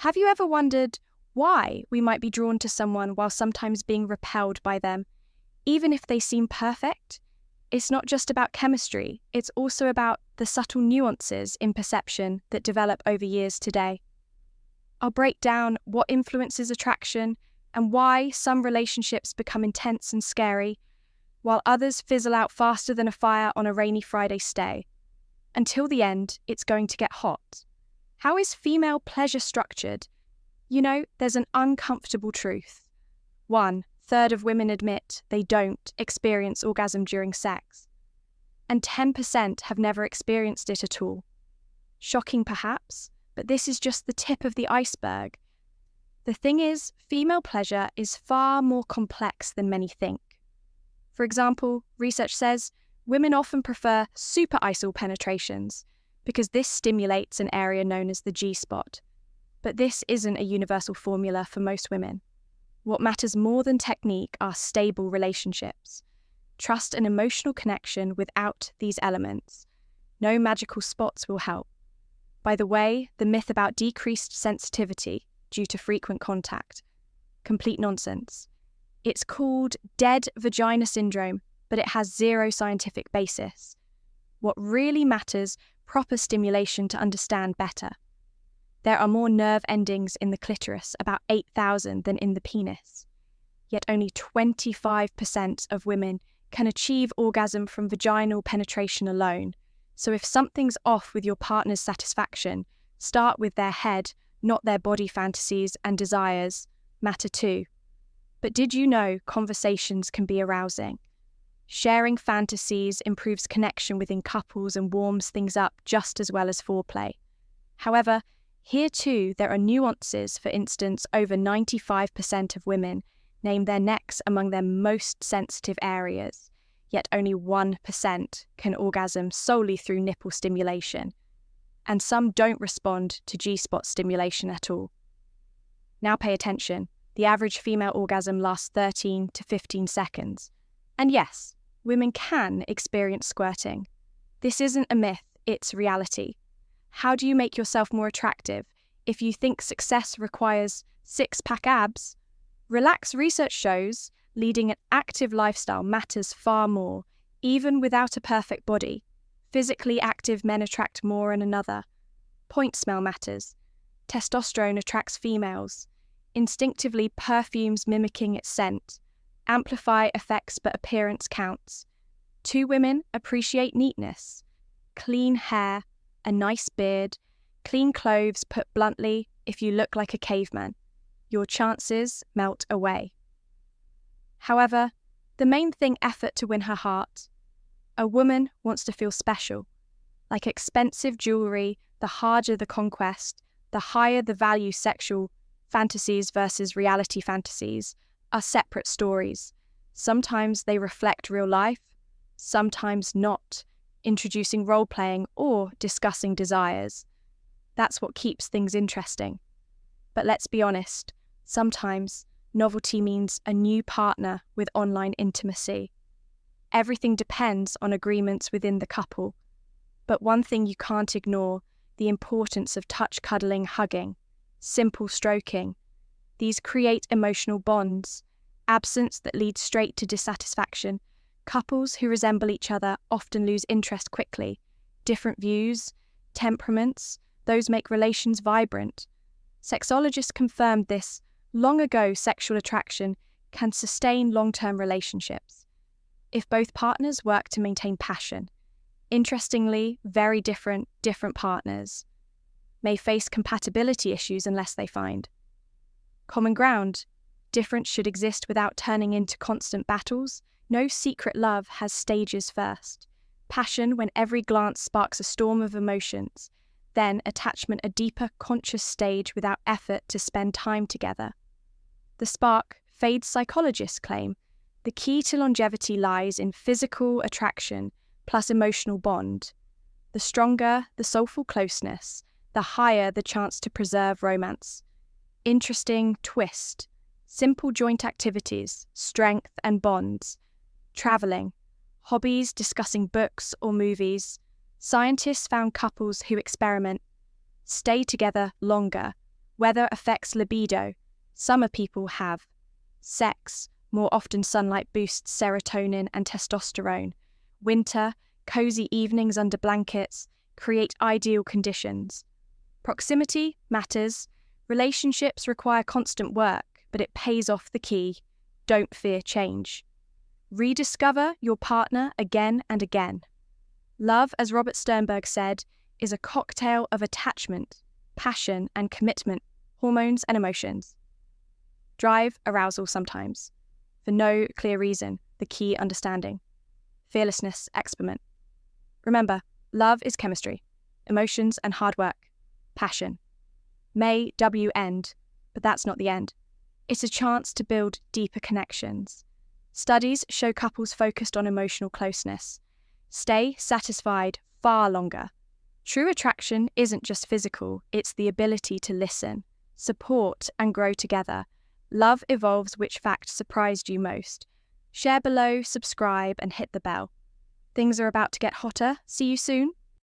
Have you ever wondered why we might be drawn to someone while sometimes being repelled by them, even if they seem perfect? It's not just about chemistry, it's also about the subtle nuances in perception that develop over years today. I'll break down what influences attraction and why some relationships become intense and scary, while others fizzle out faster than a fire on a rainy Friday stay. Until the end, it's going to get hot. How is female pleasure structured? There's an uncomfortable truth. 1/3 of women admit they don't experience orgasm during sex, and 10% have never experienced it at all. Shocking perhaps, but this is just the tip of the iceberg. The thing is, female pleasure is far more complex than many think. For example, research says women often prefer super-isal penetrations because this stimulates an area known as the G-spot. But this isn't a universal formula for most women. What matters more than technique are stable relationships. Trust and emotional connection without these elements. No magical spots will help. By the way, the myth about decreased sensitivity due to frequent contact, complete nonsense. It's called dead vagina syndrome, but it has zero scientific basis. What really matters, proper stimulation to understand better. There are more nerve endings in the clitoris, about 8,000, than in the penis. Yet only 25% of women can achieve orgasm from vaginal penetration alone. So if something's off with your partner's satisfaction, start with their head, not their body fantasies and desires matter too. But did you know conversations can be arousing? Sharing fantasies improves connection within couples and warms things up just as well as foreplay. However, here too there are nuances. For instance, over 95% of women name their necks among their most sensitive areas, yet only 1% can orgasm solely through nipple stimulation. And some don't respond to G-spot stimulation at all. Now pay attention. The average female orgasm lasts 13 to 15 seconds. And yes, women can experience squirting. This isn't a myth, it's reality. How do you make yourself more attractive? If you think success requires six-pack abs, relax research shows leading an active lifestyle matters far more, even without a perfect body. Physically active men attract more and another. Point smell matters. Testosterone attracts females. Instinctively, perfumes mimicking its scent. Amplify effects, but appearance counts. 2 women appreciate neatness. Clean hair, a nice beard, clean clothes, put bluntly, if you look like a caveman, your chances melt away. However, the main thing, effort to win her heart. A woman wants to feel special. Like expensive jewelry, the harder the conquest, the higher the value. Sexual fantasies versus reality fantasies are separate stories. Sometimes they reflect real life, sometimes not, introducing role-playing or discussing desires. That's what keeps things interesting. But let's be honest, sometimes novelty means a new partner with online intimacy. Everything depends on agreements within the couple. But one thing you can't ignore, the importance of touch, cuddling, hugging, simple stroking. These create emotional bonds. Absence that leads straight to dissatisfaction. Couples who resemble each other often lose interest quickly. Different views, temperaments, those make relations vibrant. Sexologists confirmed this long ago. Sexual attraction can sustain long-term relationships if both partners work to maintain passion. Interestingly, very different partners may face compatibility issues unless they find common ground. Difference should exist without turning into constant battles. No secret love has stages first. Passion, when every glance sparks a storm of emotions. Then attachment, a deeper, conscious stage without effort to spend time together. The spark fades. Psychologists claim the key to longevity lies in physical attraction plus emotional bond. The stronger the soulful closeness, the higher the chance to preserve romance. Interesting twist. Simple joint activities, strength and bonds. Traveling, hobbies, discussing books or movies. Scientists found couples who experiment stay together longer. Weather affects libido. Summer people have sex. More often, sunlight boosts serotonin and testosterone. Winter, cozy evenings under blankets create ideal conditions. Proximity matters. Relationships require constant work, but it pays off the key. Don't fear change. Rediscover your partner again and again. Love, as Robert Sternberg said, is a cocktail of attachment, passion, and commitment, hormones and emotions. Drive, arousal sometimes. For no clear reason, the key understanding. Fearlessness, experiment. Remember, love is chemistry, emotions and hard work, passion. May W end, but that's not the end. It's a chance to build deeper connections. Studies show couples focused on emotional closeness stay satisfied far longer. True attraction isn't just physical, it's the ability to listen, support, and grow together. Love evolves. Which fact surprised you most? Share below, subscribe, and hit the bell. Things are about to get hotter. See you soon.